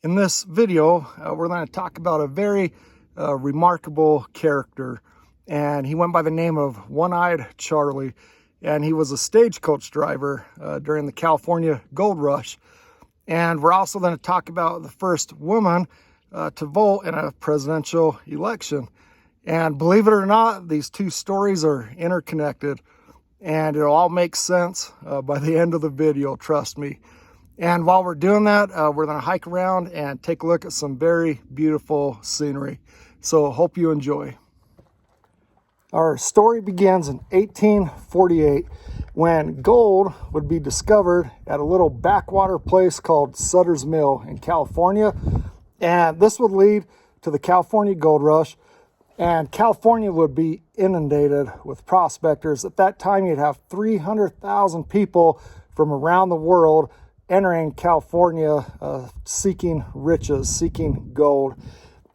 In this video, we're going to talk about a very remarkable character, and he went by the name of One Eyed Charley, and he was a stagecoach driver during the California Gold Rush. And we're also going to talk about the first woman to vote in a presidential election. And believe it or not, these two stories are interconnected, and it'll all make sense by the end of the video, trust me. And while we're doing that, we're going to hike around and take a look at some very beautiful scenery. So hope you enjoy. Our story begins in 1848 when gold would be discovered at a little backwater place called Sutter's Mill in California. And this would lead to the California Gold Rush. And California would be inundated with prospectors. At that time, you'd have 300,000 people from around the world entering California, seeking riches, seeking gold.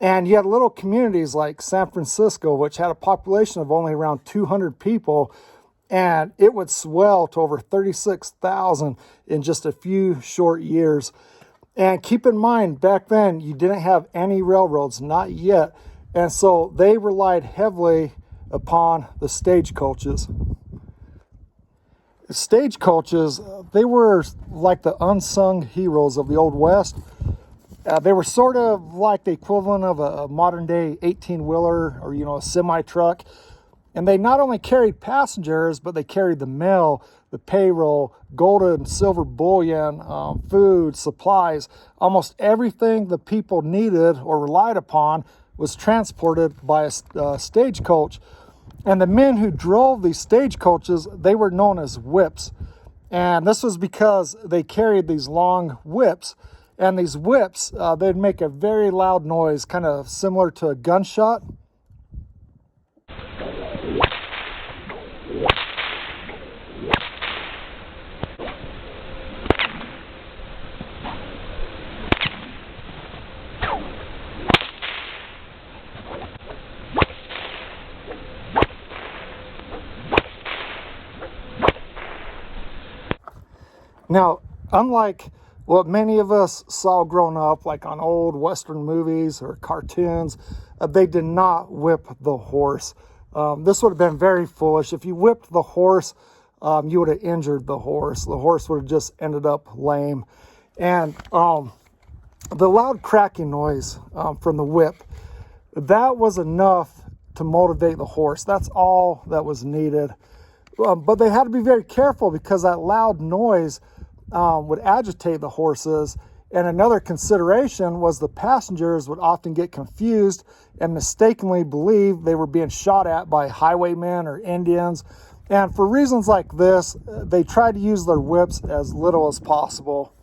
And you had little communities like San Francisco, which had a population of only around 200 people, and it would swell to over 36,000 in just a few short years. And keep in mind, back then, you didn't have any railroads, not yet, and so they relied heavily upon the stagecoaches. Stagecoaches, they were like the unsung heroes of the Old West. They were sort of like the equivalent of a modern day 18-wheeler or, a semi-truck. And they not only carried passengers, but they carried the mail, the payroll, gold and silver bullion, food, supplies. Almost everything the people needed or relied upon was transported by a stagecoach. And the men who drove these stagecoaches, they were known as whips. And this was because they carried these long whips. And these whips, they'd make a very loud noise, kind of similar to a gunshot. Now, unlike what many of us saw growing up, like on old Western movies or cartoons, they did not whip the horse. This would have been very foolish. If you whipped the horse, you would have injured the horse. The horse would have just ended up lame. And the loud cracking noise from the whip, that was enough to motivate the horse. That's all that was needed. But they had to be very careful because that loud noise would agitate the horses. And another consideration was the passengers would often get confused and mistakenly believe they were being shot at by highwaymen or Indians. And for reasons like this, they tried to use their whips as little as possible.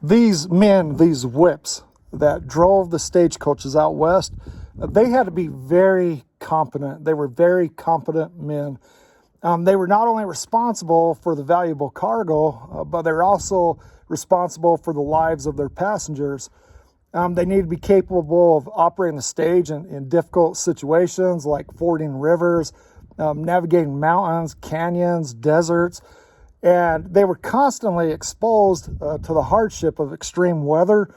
These men, these whips that drove the stagecoaches out west, they had to be very competent. They were very competent men. They were not only responsible for the valuable cargo, but they were also responsible for the lives of their passengers. They needed to be capable of operating the stage in difficult situations like fording rivers, navigating mountains, canyons, deserts, and they were constantly exposed to the hardship of extreme weather,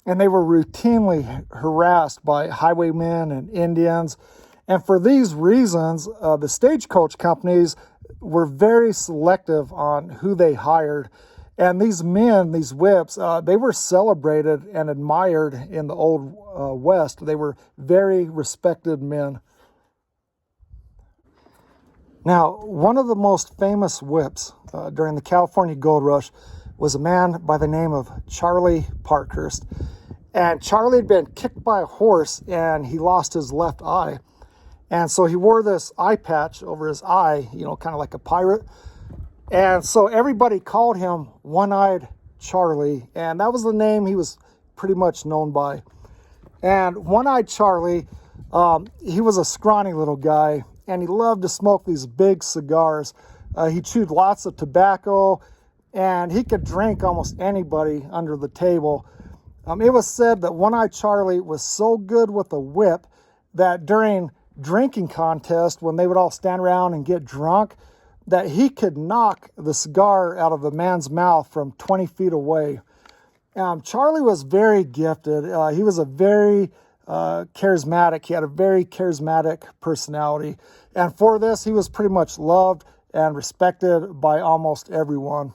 and they were routinely harassed by highwaymen and Indians. And for these reasons, the stagecoach companies were very selective on who they hired. And these men, these whips, they were celebrated and admired in the Old West. They were very respected men. Now, one of the most famous whips during the California Gold Rush was a man by the name of Charlotte Parkhurst. And Charlie had been kicked by a horse and he lost his left eye. And so he wore this eye patch over his eye, kind of like a pirate. And so everybody called him One Eyed Charley. And that was the name he was pretty much known by. And One Eyed Charley, he was a scrawny little guy. And he loved to smoke these big cigars. He chewed lots of tobacco. And he could drink almost anybody under the table. It was said that One Eyed Charley was so good with a whip that during drinking contest, when they would all stand around and get drunk, that he could knock the cigar out of a man's mouth from 20 feet away. Charlie was very gifted. He was a very charismatic. He had a very charismatic personality. And for this, he was pretty much loved and respected by almost everyone.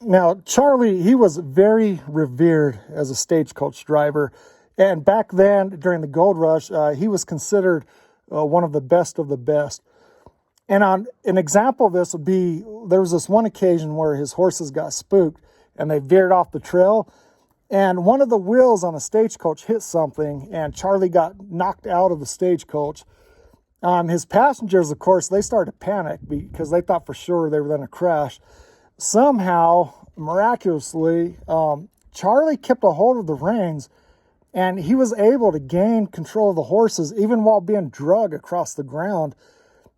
Now, Charlie, he was very revered as a stagecoach driver. And back then, during the gold rush, he was considered one of the best of the best. And on an example of this would be, there was this one occasion where his horses got spooked and they veered off the trail. And one of the wheels on a stagecoach hit something, and Charlie got knocked out of the stagecoach. His passengers, of course, they started to panic because they thought for sure they were going to crash. Somehow, miraculously, Charlie kept a hold of the reins, and he was able to gain control of the horses even while being dragged across the ground.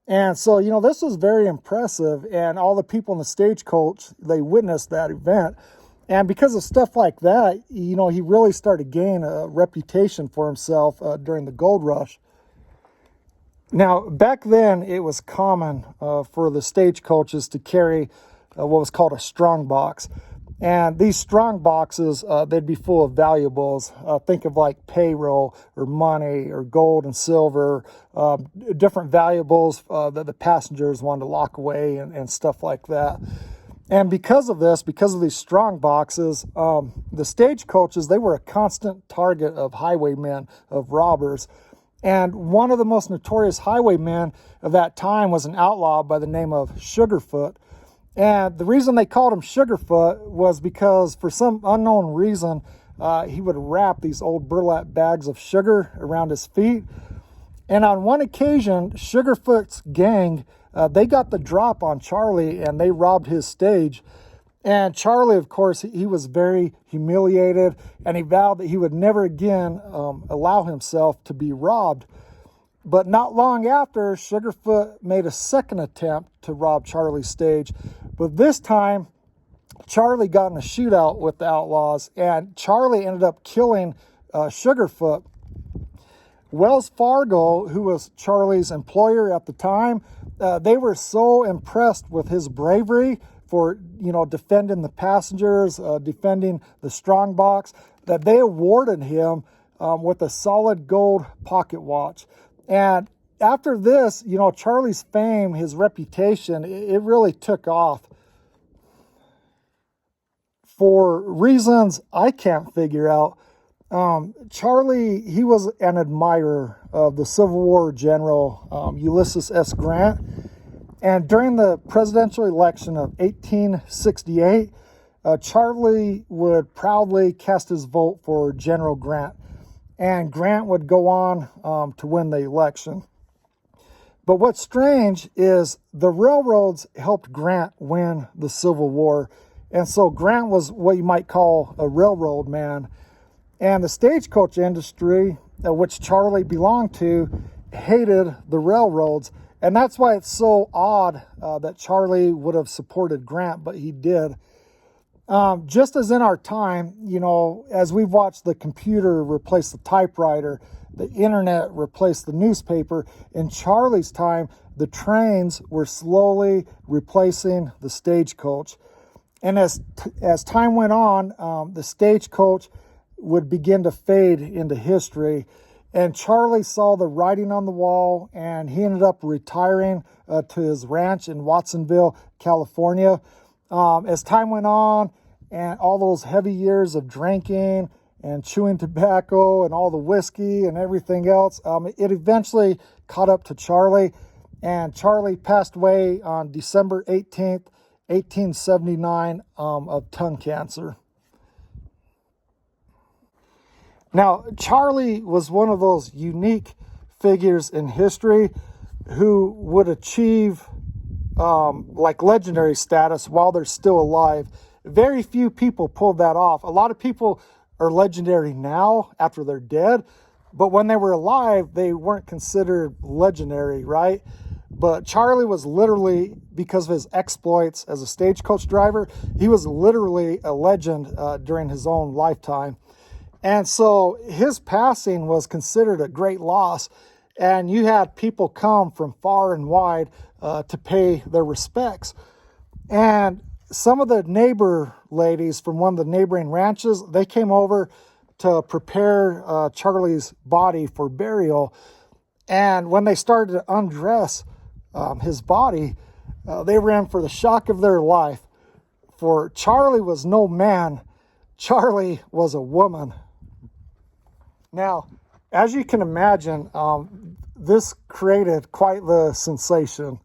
And so, this was very impressive, and all the people in the stagecoach, they witnessed that event. And because of stuff like that, he really started to gain a reputation for himself during the gold rush. Now, back then, it was common for the stagecoaches to carry what was called a strong box. And these strong boxes, they'd be full of valuables. Think of like payroll or money or gold and silver, different valuables that the passengers wanted to lock away and stuff like that. And because of these strong boxes, the stagecoaches, they were a constant target of highwaymen, of robbers. And one of the most notorious highwaymen of that time was an outlaw by the name of Sugarfoot. And the reason they called him Sugarfoot was because for some unknown reason, he would wrap these old burlap bags of sugar around his feet. And on one occasion, Sugarfoot's gang, they got the drop on Charlie and they robbed his stage. And Charlie, of course, he was very humiliated, and he vowed that he would never again allow himself to be robbed. But not long after, Sugarfoot made a second attempt to rob Charlie's stage. But this time, Charlie got in a shootout with the outlaws, and Charlie ended up killing Sugarfoot. Wells Fargo, who was Charlie's employer at the time, they were so impressed with his bravery for, defending the passengers, defending the strong box, that they awarded him with a solid gold pocket watch. And after this, Charlie's fame, his reputation, it really took off. For reasons I can't figure out, Charlie, he was an admirer of the Civil War general Ulysses S. Grant. And during the presidential election of 1868, Charlie would proudly cast his vote for General Grant. And Grant would go on to win the election. But what's strange is the railroads helped Grant win the Civil War. And so Grant was what you might call a railroad man. And the stagecoach industry, which Charlie belonged to, hated the railroads. And that's why it's so odd that Charlie would have supported Grant, but he did. Just as in our time, as we've watched the computer replace the typewriter, the internet replace the newspaper, in Charlie's time, the trains were slowly replacing the stagecoach. And as time went on, the stagecoach would begin to fade into history. And Charlie saw the writing on the wall, and he ended up retiring to his ranch in Watsonville, California. As time went on, and all those heavy years of drinking and chewing tobacco and all the whiskey and everything else, it eventually caught up to Charlie. And Charlie passed away on December 18th, 1879, of tongue cancer. Now, Charlie was one of those unique figures in history who would achieve legendary status while they're still alive. Very few people pulled that off. A lot of people are legendary now after they're dead, but when they were alive, they weren't considered legendary, right? But Charlie was literally, because of his exploits as a stagecoach driver, he was literally a legend during his own lifetime. And so his passing was considered a great loss, and you had people come from far and wide to pay their respects. And some of the neighbor ladies from one of the neighboring ranches, they came over to prepare Charlie's body for burial. And when they started to undress his body, they ran for the shock of their life. For Charlie was no man, Charlie was a woman. Now, as you can imagine, this created quite the sensation.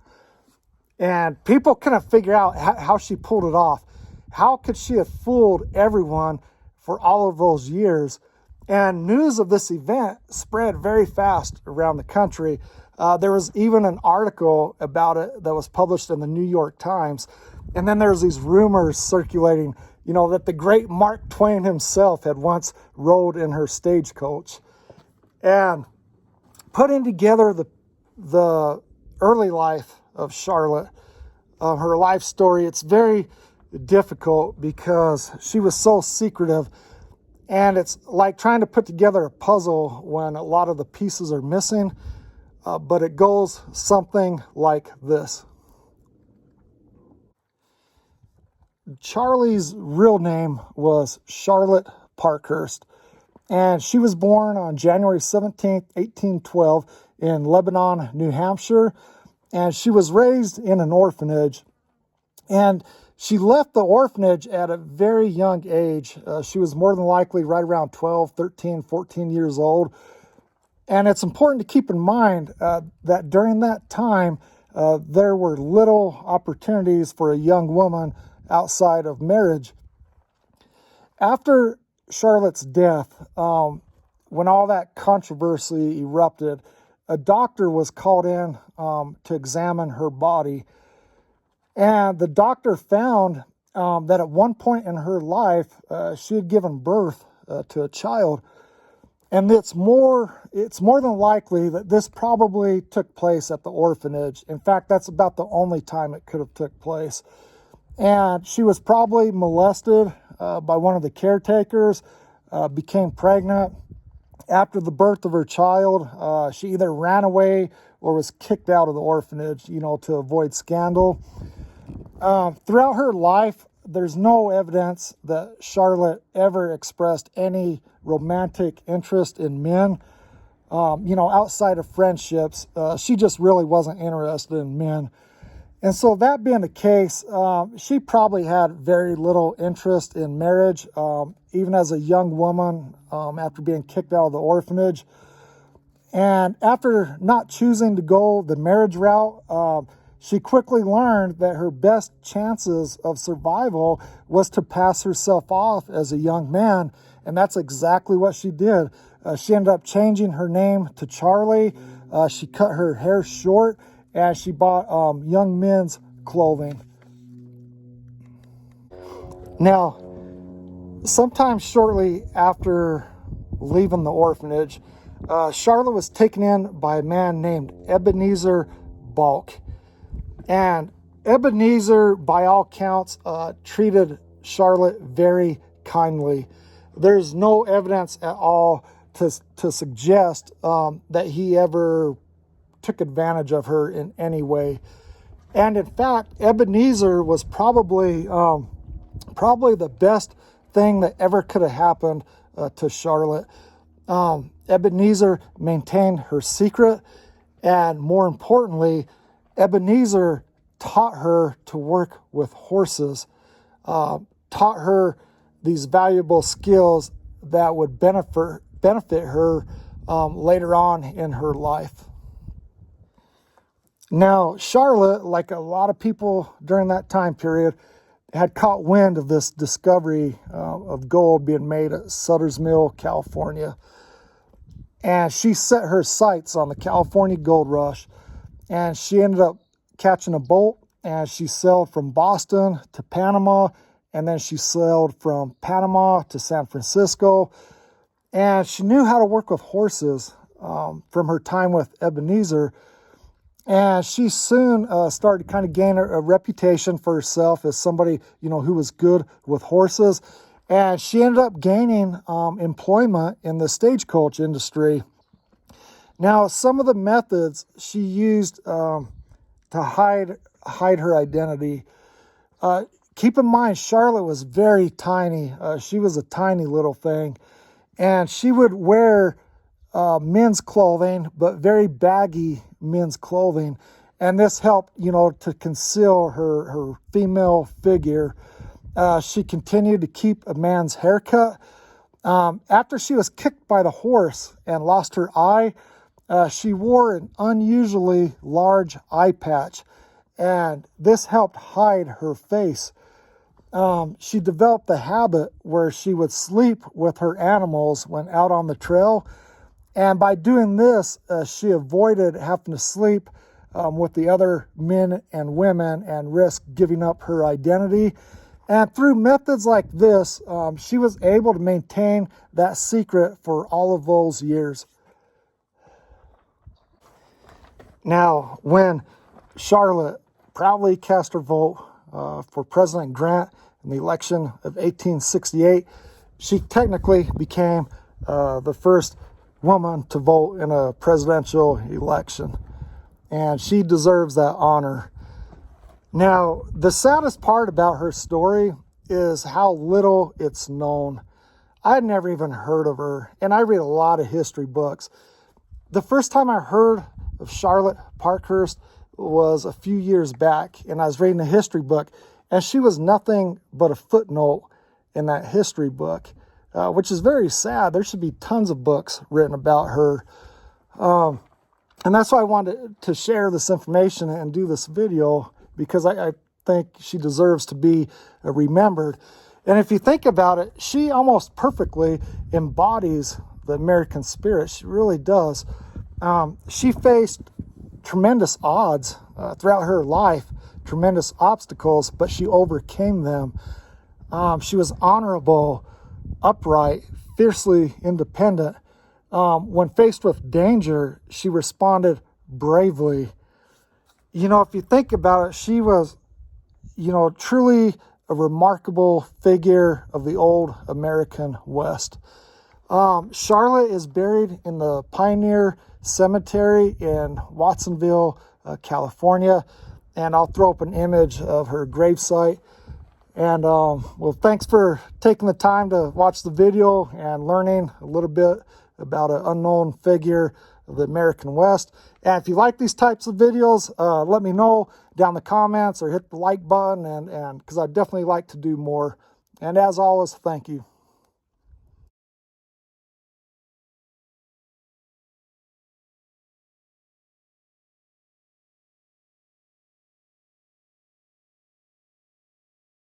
And people couldn't figure out how she pulled it off. How could she have fooled everyone for all of those years? And news of this event spread very fast around the country. There was even an article about it that was published in the New York Times. And then there's these rumors circulating, that the great Mark Twain himself had once rode in her stagecoach. And putting together the early life of Charlotte, her life story, it's very difficult because she was so secretive. And it's like trying to put together a puzzle when a lot of the pieces are missing. But it goes something like this. Charlie's real name was Charlotte Parkhurst, and she was born on January 17th, 1812 in Lebanon, New Hampshire, and she was raised in an orphanage, and she left the orphanage at a very young age. She was more than likely right around 12, 13, 14 years old, and it's important to keep in mind that during that time, there were little opportunities for a young woman outside of marriage. After Charlotte's death, when all that controversy erupted, a doctor was called in to examine her body. And the doctor found that at one point in her life, she had given birth to a child. And it's more than likely that this probably took place at the orphanage. In fact, that's about the only time it could have took place. And she was probably molested by one of the caretakers, became pregnant. After the birth of her child, she either ran away or was kicked out of the orphanage, to avoid scandal. Throughout her life, there's no evidence that Charlotte ever expressed any romantic interest in men. Outside of friendships, she just really wasn't interested in men. And so that being the case, she probably had very little interest in marriage, even as a young woman, after being kicked out of the orphanage. And after not choosing to go the marriage route, she quickly learned that her best chances of survival was to pass herself off as a young man. And that's exactly what she did. She ended up changing her name to Charlie. She cut her hair short, and she bought young men's clothing. Now, sometime shortly after leaving the orphanage, Charlotte was taken in by a man named Ebenezer Bulk. And Ebenezer, by all counts, treated Charlotte very kindly. There's no evidence at all to suggest that he ever took advantage of her in any way. And in fact, Ebenezer was probably the best thing that ever could have happened to Charlotte. Ebenezer maintained her secret, and more importantly, Ebenezer taught her to work with horses, taught her these valuable skills that would benefit her later on in her life. Now, Charlotte, like a lot of people during that time period, had caught wind of this discovery of gold being made at Sutter's Mill, California. And she set her sights on the California gold rush. And she ended up catching a boat, and she sailed from Boston to Panama, and then she sailed from Panama to San Francisco. And she knew how to work with horses from her time with Ebenezer. And she soon started to kind of gain a reputation for herself as somebody, who was good with horses. And she ended up gaining employment in the stagecoach industry. Now, some of the methods she used to hide her identity. keep in mind, Charlotte was very tiny. She was a tiny little thing. And she would wear men's clothing, but very baggy men's clothing. And this helped, to conceal her female figure. She continued to keep a man's haircut. After she was kicked by the horse and lost her eye, she wore an unusually large eye patch, and this helped hide her face. She developed the habit where she would sleep with her animals when out on the trail. And by doing this, she avoided having to sleep with the other men and women and risk giving up her identity. And through methods like this, she was able to maintain that secret for all of those years. Now, when Charlotte proudly cast her vote for President Grant in the election of 1868, she technically became the first woman to vote in a presidential election. And she deserves that honor. Now, the saddest part about her story is how little it's known. I'd never even heard of her, and I read a lot of history books. The first time I heard of Charlotte Parkhurst was a few years back, and I was reading a history book, and she was nothing but a footnote in that history book, which is very sad. There should be tons of books written about her. And that's why I wanted to share this information and do this video, because I think she deserves to be remembered. And if you think about it, she almost perfectly embodies the American spirit. She really does. She faced tremendous odds throughout her life, tremendous obstacles, but she overcame them. She was honorable, upright, fiercely independent. When faced with danger, she responded bravely. If you think about it, she was, truly a remarkable figure of the old American West. Charlotte is buried in the Pioneer Cemetery in Watsonville, California. And I'll throw up an image of her gravesite. And, thanks for taking the time to watch the video and learning a little bit about an unknown figure of the American West. And if you like these types of videos, let me know down in the comments or hit the like button, and because I'd definitely like to do more. And as always, thank you.